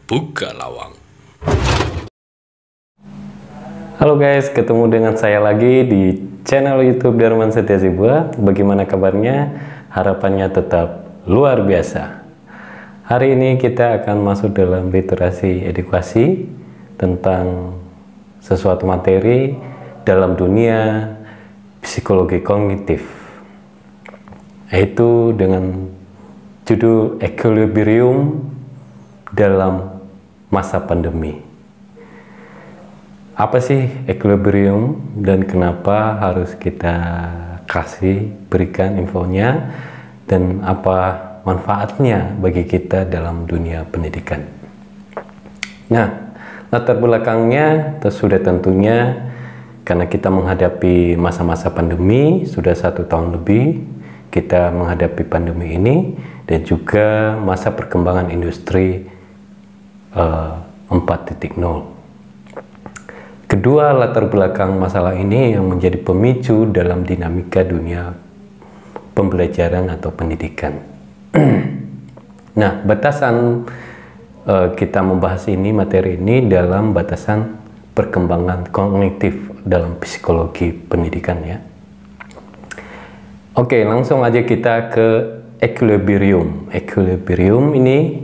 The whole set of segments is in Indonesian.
Bukalawang. Halo guys, ketemu dengan saya lagi di channel YouTube Darman Setiasiba. Bagaimana kabarnya? Harapannya tetap luar biasa. Hari ini kita akan masuk dalam literasi edukasi tentang sesuatu materi dalam dunia psikologi kognitif, yaitu dengan judul equilibrium dalam masa pandemi. Apa sih equilibrium dan kenapa harus kita berikan infonya, dan apa manfaatnya bagi kita dalam dunia pendidikan. Nah, latar belakangnya sudah tentunya karena kita menghadapi masa-masa pandemi, sudah 1 tahun lebih kita menghadapi pandemi ini, dan juga masa perkembangan industri 4.0. Kedua latar belakang masalah ini yang menjadi pemicu dalam dinamika dunia pembelajaran atau pendidikan. Nah, batasan kita membahas materi ini dalam batasan perkembangan kognitif dalam psikologi pendidikan ya. Oke, langsung aja kita ke equilibrium. Equilibrium ini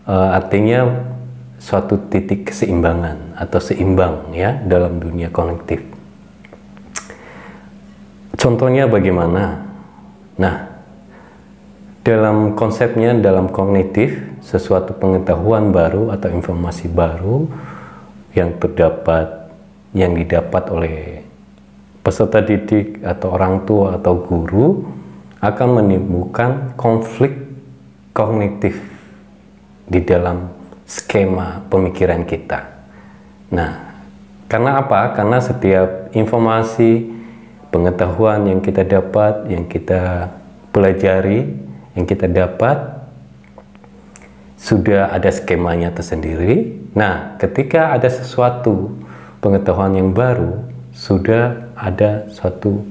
artinya suatu titik keseimbangan atau seimbang ya dalam dunia kognitif. Contohnya bagaimana? Nah, dalam konsepnya dalam kognitif, sesuatu pengetahuan baru atau informasi baru yang didapat oleh peserta didik atau orang tua atau guru akan menimbulkan konflik kognitif di dalam skema pemikiran kita. Nah, karena apa? Karena setiap informasi, pengetahuan yang kita dapat, yang kita pelajari, yang kita dapat, sudah ada skemanya tersendiri. Nah, ketika ada sesuatu pengetahuan yang baru, sudah ada suatu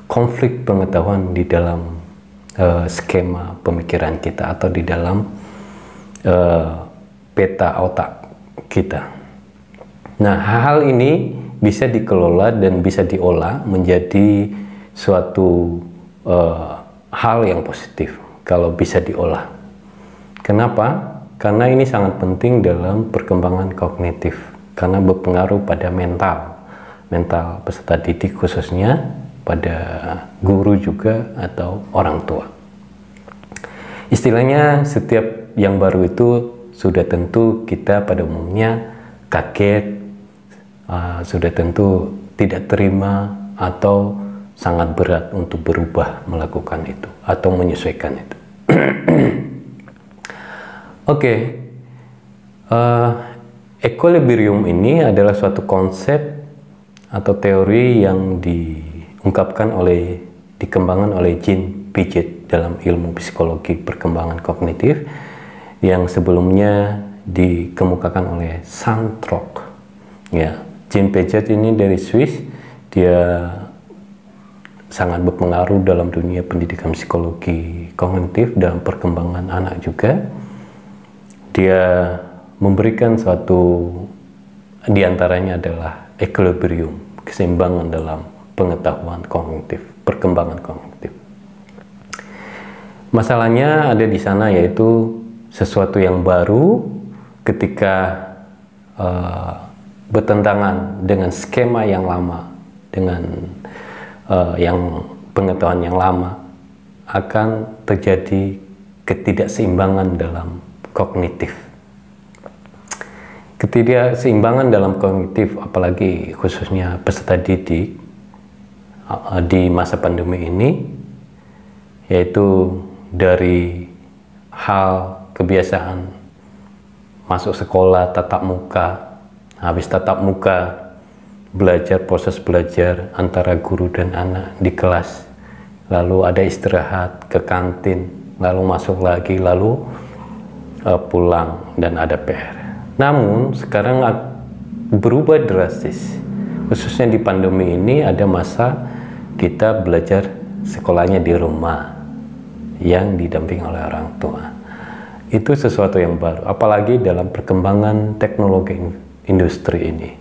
konflik pengetahuan di dalam skema pemikiran kita atau di dalam peta otak kita. Nah, hal ini bisa dikelola dan bisa diolah menjadi suatu hal yang positif kalau bisa diolah. Kenapa? Karena ini sangat penting dalam perkembangan kognitif, karena berpengaruh pada mental peserta didik, khususnya pada guru juga atau orang tua. Istilahnya setiap yang baru itu sudah tentu kita pada umumnya kaget, sudah tentu tidak terima atau sangat berat untuk berubah melakukan itu atau menyesuaikan itu. Oke, equilibrium ini adalah suatu konsep atau teori yang dikembangkan oleh Jean Piaget dalam ilmu psikologi perkembangan kognitif, yang sebelumnya dikemukakan oleh Santrok. Ya, Jean Piaget ini dari Swiss. Dia sangat berpengaruh dalam dunia pendidikan psikologi kognitif dan perkembangan anak juga. Dia memberikan suatu diantaranya adalah equilibrium, keseimbangan dalam pengetahuan kognitif, perkembangan kognitif. Masalahnya ada di sana, yaitu sesuatu yang baru ketika bertentangan dengan skema yang lama, dengan yang pengetahuan yang lama, akan terjadi ketidakseimbangan dalam kognitif. Ketidakseimbangan dalam kognitif, apalagi khususnya peserta didik di masa pandemi ini, yaitu dari hal kebiasaan masuk sekolah tatap muka, habis tatap muka proses belajar antara guru dan anak di kelas, lalu ada istirahat ke kantin, lalu masuk lagi, lalu pulang dan ada PR. Namun sekarang berubah drastis, khususnya di pandemi ini. Ada masa kita belajar sekolahnya di rumah yang didampingi oleh orang tua. itu sesuatu yang baru, apalagi dalam perkembangan teknologi industri ini.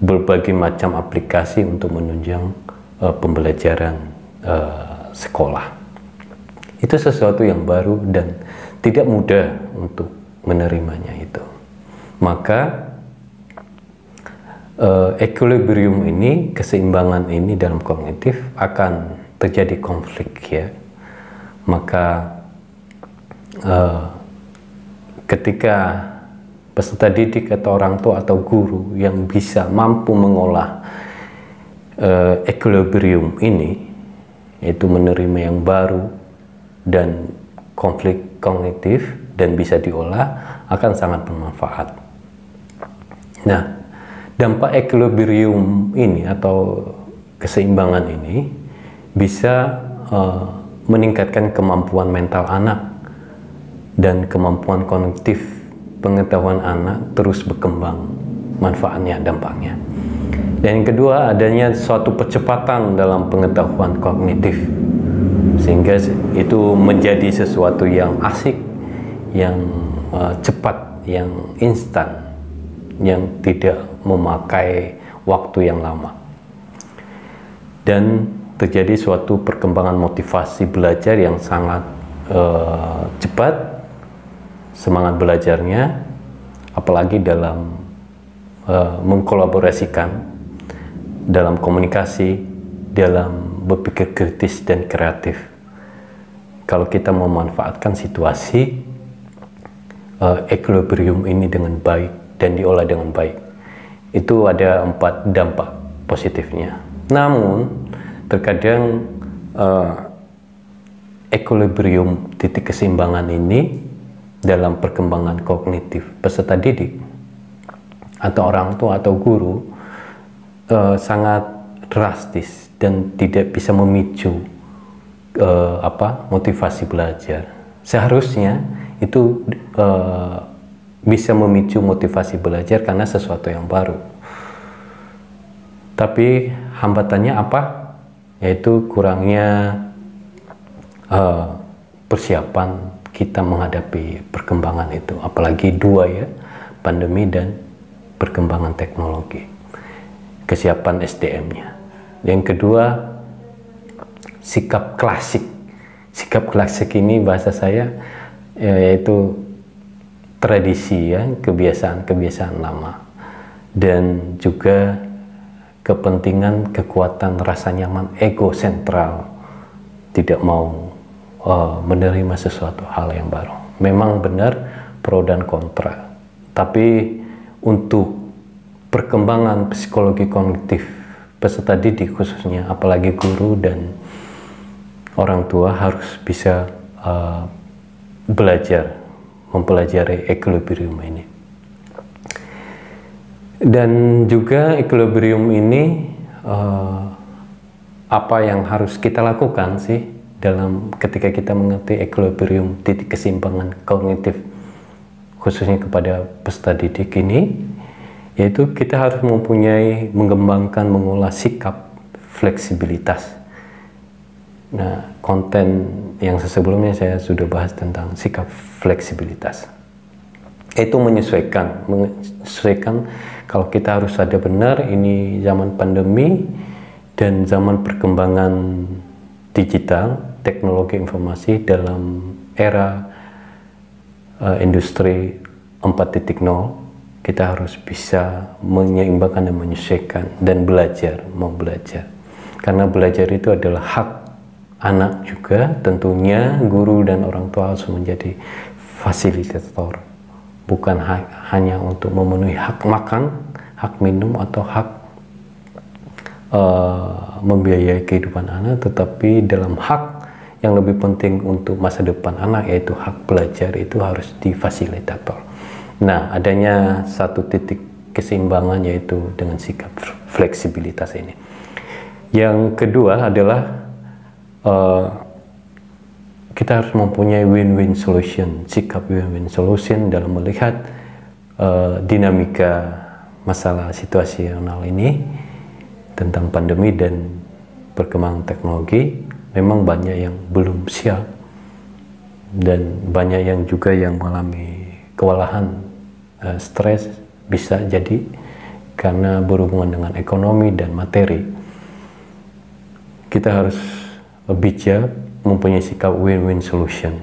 Berbagai macam aplikasi untuk menunjang pembelajaran sekolah. Itu sesuatu yang baru dan tidak mudah untuk menerimanya itu. Maka equilibrium ini, keseimbangan ini dalam kognitif akan terjadi konflik ya. Maka ketika peserta didik atau orang tua atau guru yang bisa mampu mengolah equilibrium ini, yaitu menerima yang baru dan konflik kognitif dan bisa diolah, akan sangat bermanfaat. Nah, dampak equilibrium ini atau keseimbangan ini bisa meningkatkan kemampuan mental anak dan kemampuan kognitif pengetahuan anak terus berkembang, manfaatnya, dampaknya. Dan yang kedua, adanya suatu percepatan dalam pengetahuan kognitif, sehingga itu menjadi sesuatu yang asik, yang cepat, yang instan, yang tidak memakai waktu yang lama. Dan terjadi suatu perkembangan motivasi belajar yang sangat cepat, semangat belajarnya, apalagi dalam mengkolaborasikan, dalam komunikasi, dalam berpikir kritis dan kreatif. Kalau kita memanfaatkan situasi equilibrium ini dengan baik dan diolah dengan baik, itu ada 4 dampak positifnya. Namun terkadang equilibrium, titik keseimbangan ini dalam perkembangan kognitif peserta didik atau orang tua atau guru sangat drastis dan tidak bisa memicu motivasi belajar. Seharusnya itu bisa memicu motivasi belajar karena sesuatu yang baru. Tapi hambatannya apa? Yaitu kurangnya persiapan kita menghadapi perkembangan itu, apalagi 2 ya, pandemi dan perkembangan teknologi, kesiapan SDM-nya. Yang kedua, sikap klasik. Sikap klasik ini bahasa saya yaitu tradisi ya, kebiasaan-kebiasaan lama, dan juga kepentingan, kekuatan, rasa nyaman, ego sentral, tidak mau menerima sesuatu hal yang baru. Memang benar pro dan kontra, tapi untuk perkembangan psikologi kognitif peserta didik khususnya, apalagi guru dan orang tua, harus bisa mempelajari equilibrium ini. Dan juga equilibrium ini apa yang harus kita lakukan sih dalam ketika kita mengerti equilibrium, titik keseimbangan kognitif khususnya kepada peserta didik ini, yaitu kita harus mengembangkan, mengolah sikap fleksibilitas. Nah, konten yang sebelumnya saya sudah bahas tentang sikap fleksibilitas. Itu menyesuaikan kalau kita harus sadar benar ini zaman pandemi dan zaman perkembangan digital, teknologi informasi dalam era industri 4.0, kita harus bisa menyeimbangkan dan menyesuaikan dan mau belajar. Karena belajar itu adalah hak anak juga, tentunya guru dan orang tua harus menjadi fasilitator, bukan hanya untuk memenuhi hak makan, hak minum, atau hak membiayai kehidupan anak, tetapi dalam hak yang lebih penting untuk masa depan anak, yaitu hak belajar, itu harus difasilitator. Nah, adanya satu titik keseimbangan yaitu dengan sikap fleksibilitas ini. Yang kedua adalah kita harus mempunyai win-win solution, sikap win-win solution dalam melihat dinamika masalah situasional ini tentang pandemi dan perkembangan teknologi. Memang banyak yang belum siap dan banyak yang juga yang mengalami kewalahan, stres, bisa jadi karena berhubungan dengan ekonomi dan materi. Kita harus bijak, mempunyai sikap win-win solution,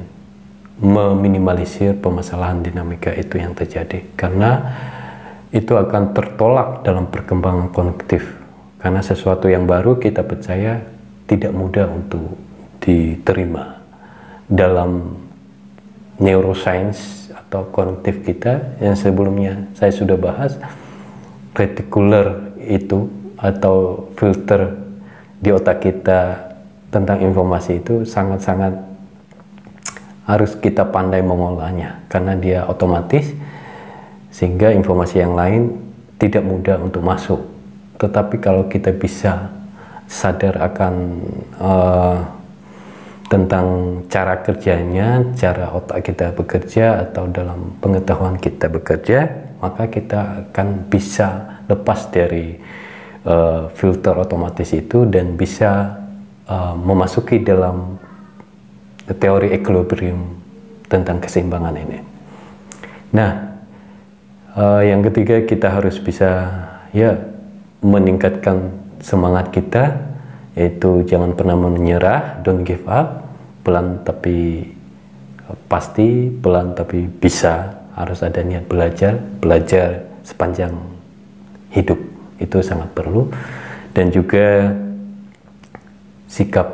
meminimalisir permasalahan dinamika itu yang terjadi, karena itu akan tertolak dalam perkembangan kognitif. Karena sesuatu yang baru kita percaya tidak mudah untuk diterima dalam neuroscience atau kognitif kita yang sebelumnya saya sudah bahas. Reticular itu atau filter di otak kita tentang informasi itu sangat-sangat harus kita pandai mengolahnya, karena dia otomatis sehingga informasi yang lain tidak mudah untuk masuk. Tetapi kalau kita bisa sadar akan tentang cara kerjanya, cara otak kita bekerja atau dalam pengetahuan kita bekerja, maka kita akan bisa lepas dari filter otomatis itu dan bisa memasuki dalam teori equilibrium tentang keseimbangan ini. Nah, yang ketiga, kita harus bisa meningkatkan semangat kita, yaitu jangan pernah menyerah, don't give up, pelan tapi pasti, pelan tapi bisa, harus ada niat belajar sepanjang hidup, itu sangat perlu. Dan juga sikap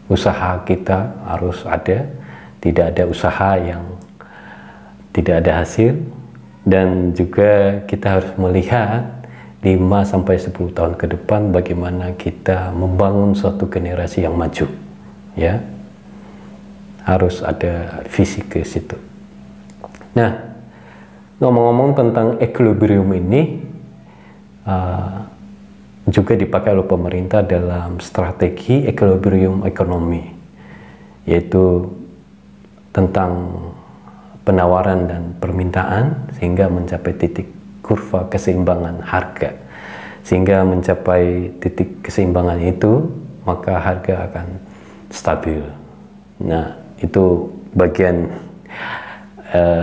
usaha kita harus ada, tidak ada usaha yang tidak ada hasil. Dan juga kita harus melihat 5-10 tahun ke depan bagaimana kita membangun suatu generasi yang maju, ya. Harus ada visi ke situ. Nah, ngomong-ngomong tentang equilibrium ini juga dipakai oleh pemerintah dalam strategi equilibrium ekonomi, yaitu tentang penawaran dan permintaan sehingga mencapai titik kurva keseimbangan harga. Sehingga mencapai titik keseimbangan itu, maka harga akan stabil. Nah, itu bagian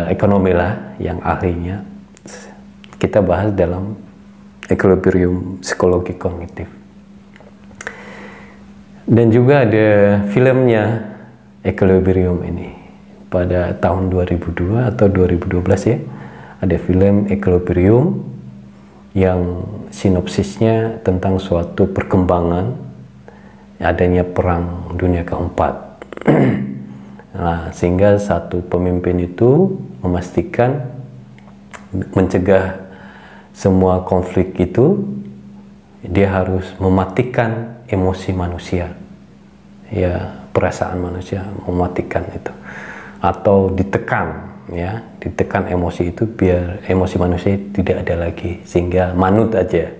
ekonomi lah yang ahlinya. Kita bahas dalam equilibrium psikologi kognitif. Dan juga ada filmnya equilibrium ini. Pada tahun 2002 atau 2012 ya, ada film Equilibrium yang sinopsisnya tentang suatu perkembangan adanya perang dunia keempat. Nah, sehingga satu pemimpin itu memastikan mencegah semua konflik itu, dia harus mematikan emosi manusia, ya, perasaan manusia, mematikan itu. Atau ditekan, ya, ditekan emosi itu biar emosi manusia tidak ada lagi, sehingga manut aja.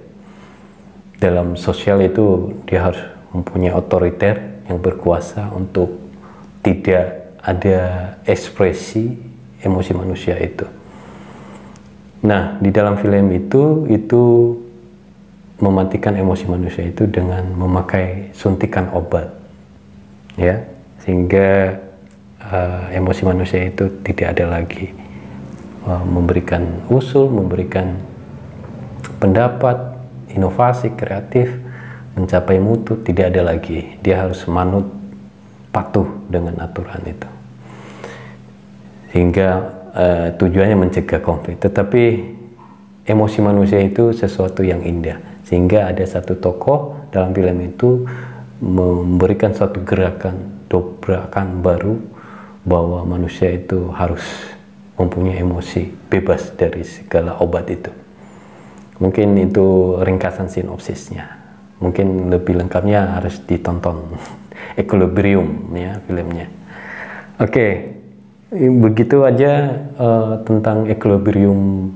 Dalam sosial itu dia harus mempunyai otoriter yang berkuasa untuk tidak ada ekspresi emosi manusia itu. Nah, di dalam film itu mematikan emosi manusia itu dengan memakai suntikan obat, ya, sehingga emosi manusia itu tidak ada lagi memberikan usul, memberikan pendapat, inovasi, kreatif, mencapai mutu, tidak ada lagi. Dia harus manut, patuh dengan aturan itu. Sehingga tujuannya mencegah konflik. Tetapi emosi manusia itu sesuatu yang indah. Sehingga ada satu tokoh dalam film itu memberikan suatu gerakan, dobrakan baru, bahwa manusia itu harus mempunyai emosi, bebas dari segala obat itu. Mungkin itu ringkasan sinopsisnya. Mungkin lebih lengkapnya harus ditonton Equilibrium, ya, filmnya. Oke, begitu aja tentang equilibrium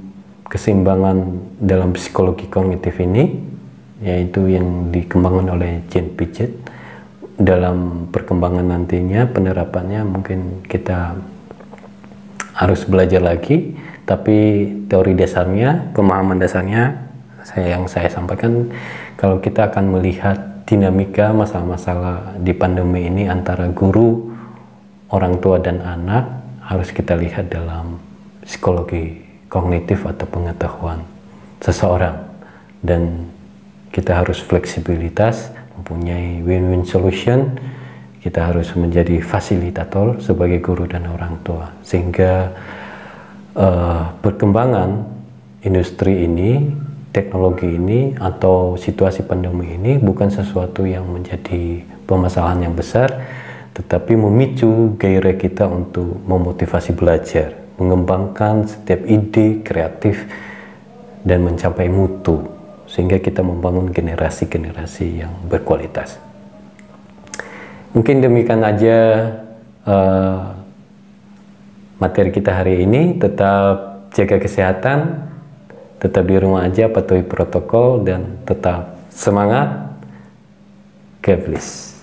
keseimbangan dalam psikologi kognitif ini, yaitu yang dikembangkan oleh Jane Piaget. Dalam perkembangan nantinya, penerapannya mungkin kita harus belajar lagi, tapi teori dasarnya, pemahaman dasarnya yang saya sampaikan, kalau kita akan melihat dinamika masalah-masalah di pandemi ini antara guru, orang tua dan anak harus kita lihat dalam psikologi kognitif atau pengetahuan seseorang, dan kita harus fleksibilitas, mempunyai win-win solution. Kita harus menjadi fasilitator sebagai guru dan orang tua, sehingga perkembangan industri ini, teknologi ini, atau situasi pandemi ini bukan sesuatu yang menjadi permasalahan yang besar, tetapi memicu gairah kita untuk memotivasi belajar, mengembangkan setiap ide kreatif, dan mencapai mutu, sehingga kita membangun generasi-generasi yang berkualitas. Mungkin demikian aja materi kita hari ini. Tetap jaga kesehatan, tetap di rumah aja, patuhi protokol, dan tetap semangat. God bless.